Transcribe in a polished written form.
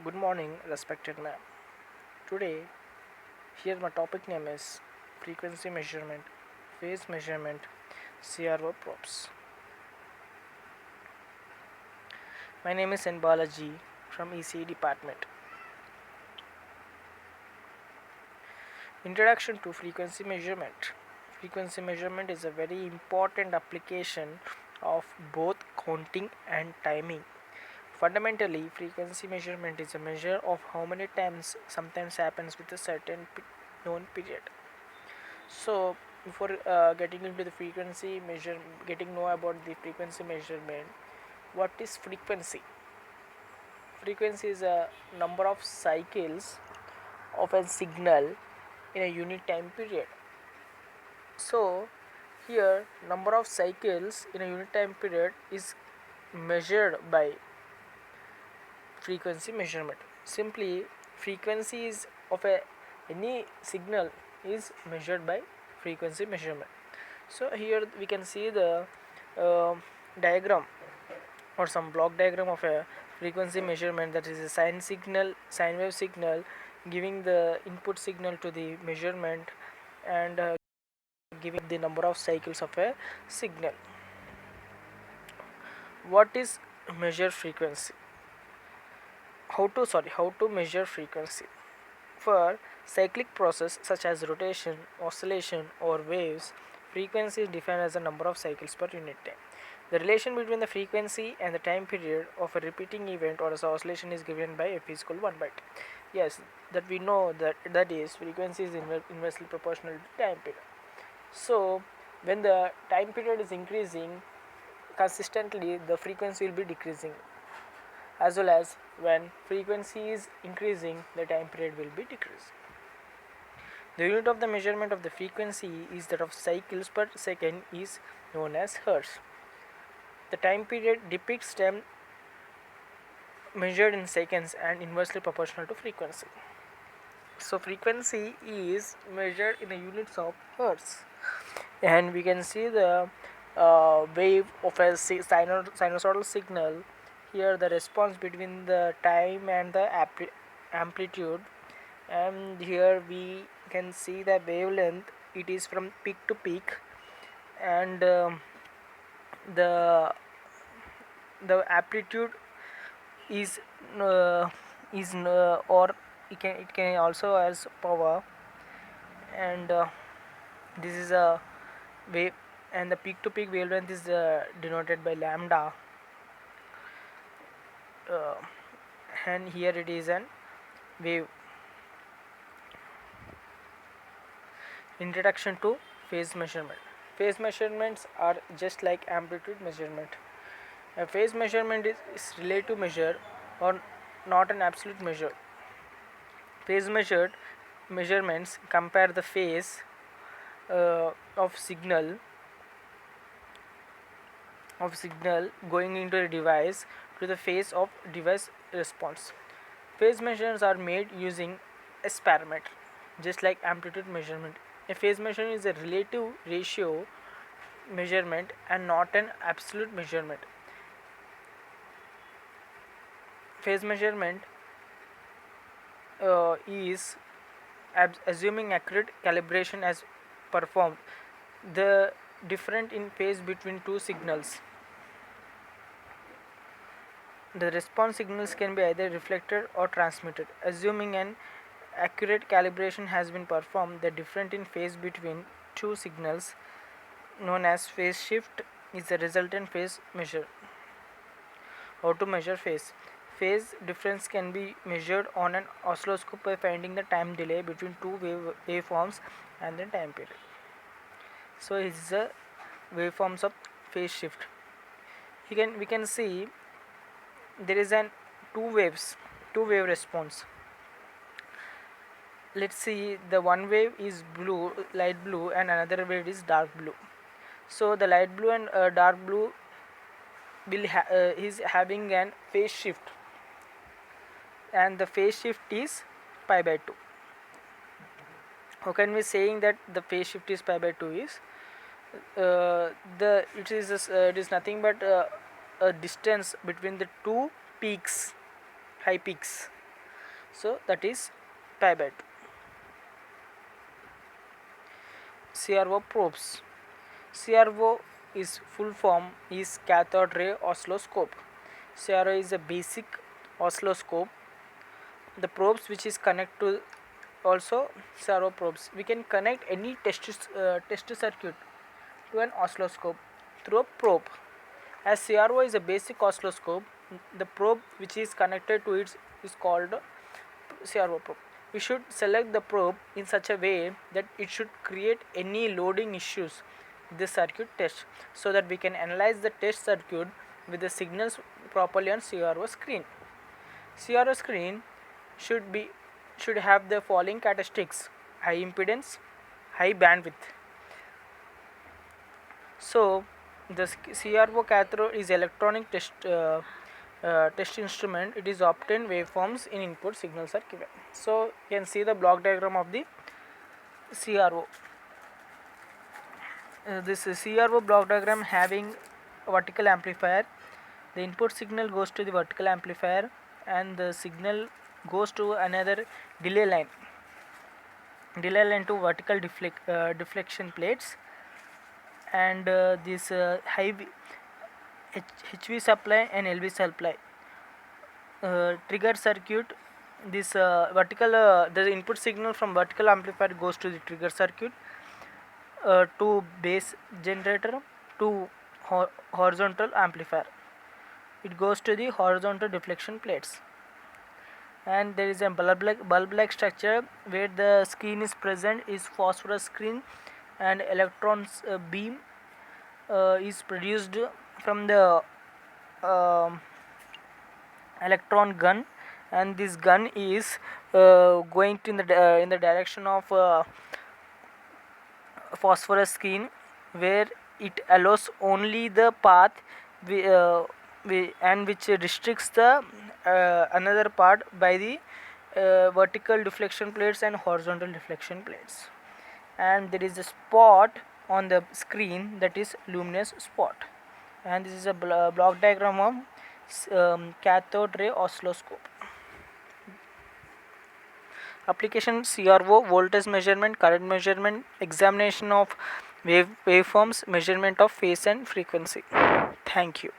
Good morning, respected ma'am. Today, here my topic name is frequency measurement, phase measurement, CRO props. My name is N Balaji from ECE department. Introduction to frequency measurement. Frequency measurement is a very important application of both counting and timing. Fundamentally, frequency measurement is a measure of how many times sometimes happens with a certain known period. So, before getting into the frequency measure, getting know about the frequency measurement, what is frequency? Frequency is a number of cycles of a signal in a unit time period. So, here number of cycles in a unit time period is measured by frequency measurement. Simply, frequency is of a any signal is measured by frequency measurement. So here we can see the uh, diagram or some block diagram of a frequency measurement, that is a sine wave signal giving the input signal to the measurement and giving the number of cycles of a signal. What is measure frequency? How to measure frequency? For cyclic process such as rotation, oscillation or waves, frequency is defined as the number of cycles per unit time. The relation between the frequency and the time period of a repeating event or as oscillation is given by f is equal to 1 by t. Yes, that we know that is frequency is inversely proportional to time period. So when the time period is increasing consistently, the frequency will be decreasing, as well as when frequency is increasing, the time period will be decreasing. The unit of the measurement of the frequency is that of cycles per second is known as hertz. The time period depicts time measured in seconds and inversely proportional to frequency. So frequency is measured in the units of hertz, and we can see the wave of a sinusoidal signal. Here the response between the time and the amplitude, and here we can see the wavelength. It is from peak to peak, and the the amplitude is uh, or it can also as power, and this is a wave, and the peak to peak wavelength is denoted by lambda, uh, and here it is an wave. Introduction to phase measurement. Phase measurements are just like amplitude measurement. A phase measurement is relative measure or not an absolute measure. Phase measurements compare the phase of signal going into a device to the phase of device response. Phase measurements are made using S parameter, just like amplitude measurement. A phase measurement is a relative ratio measurement and not an absolute measurement. Phase measurement is assuming accurate calibration as performed. The difference in phase between two signals. The response signals can be either reflected or transmitted. Assuming an accurate calibration has been performed, the difference in phase between two signals, known as phase shift, is the resultant phase measure. How to measure phase? Phase difference can be measured on an oscilloscope by finding the time delay between two waveforms and the time period. So this is the waveforms of phase shift. We can see there is an two wave response. Let's see, the one wave is blue, light blue, and another wave is dark blue. So the light blue and dark blue is having an phase shift, and the phase shift is pi by 2. How can we saying that the phase shift is pi by 2 is it is nothing but a distance between the two peaks, high peaks. So that is pi by 2. CRO probes. CRO is full form is cathode ray oscilloscope. CRO is a basic oscilloscope. The probes which is connect to also CRO probes. We can connect any test circuit to an oscilloscope through a probe. As CRO is a basic oscilloscope, the probe which is connected to it is called CRO probe. We should select the probe in such a way that it should create any loading issues with the circuit test, so that we can analyze the test circuit with the signals properly on CRO screen. CRO screen should have the following characteristics: high impedance, high bandwidth. So the CRO cathode is electronic test instrument. It is obtained waveforms in input signals are given. So you can see the block diagram of the CRO. This CRO block diagram having a vertical amplifier. The input signal goes to the vertical amplifier and the signal goes to another delay line to vertical deflection plates, and this high HV supply and LV supply trigger circuit. This the input signal from vertical amplifier goes to the trigger circuit, to base generator, to horizontal amplifier. It goes to the horizontal deflection plates, and there is a bulb-like structure where the screen is present is phosphorus screen, and electrons beam is produced from the electron gun, and this gun is going to in the direction of phosphorus screen, where it allows only the path and which restricts the another part by the vertical deflection plates and horizontal deflection plates. And there is a spot on the screen, that is luminous spot. And this is a block diagram of cathode ray oscilloscope. Application: CRO, voltage measurement, current measurement, examination of waveforms, measurement of phase and frequency. Thank you.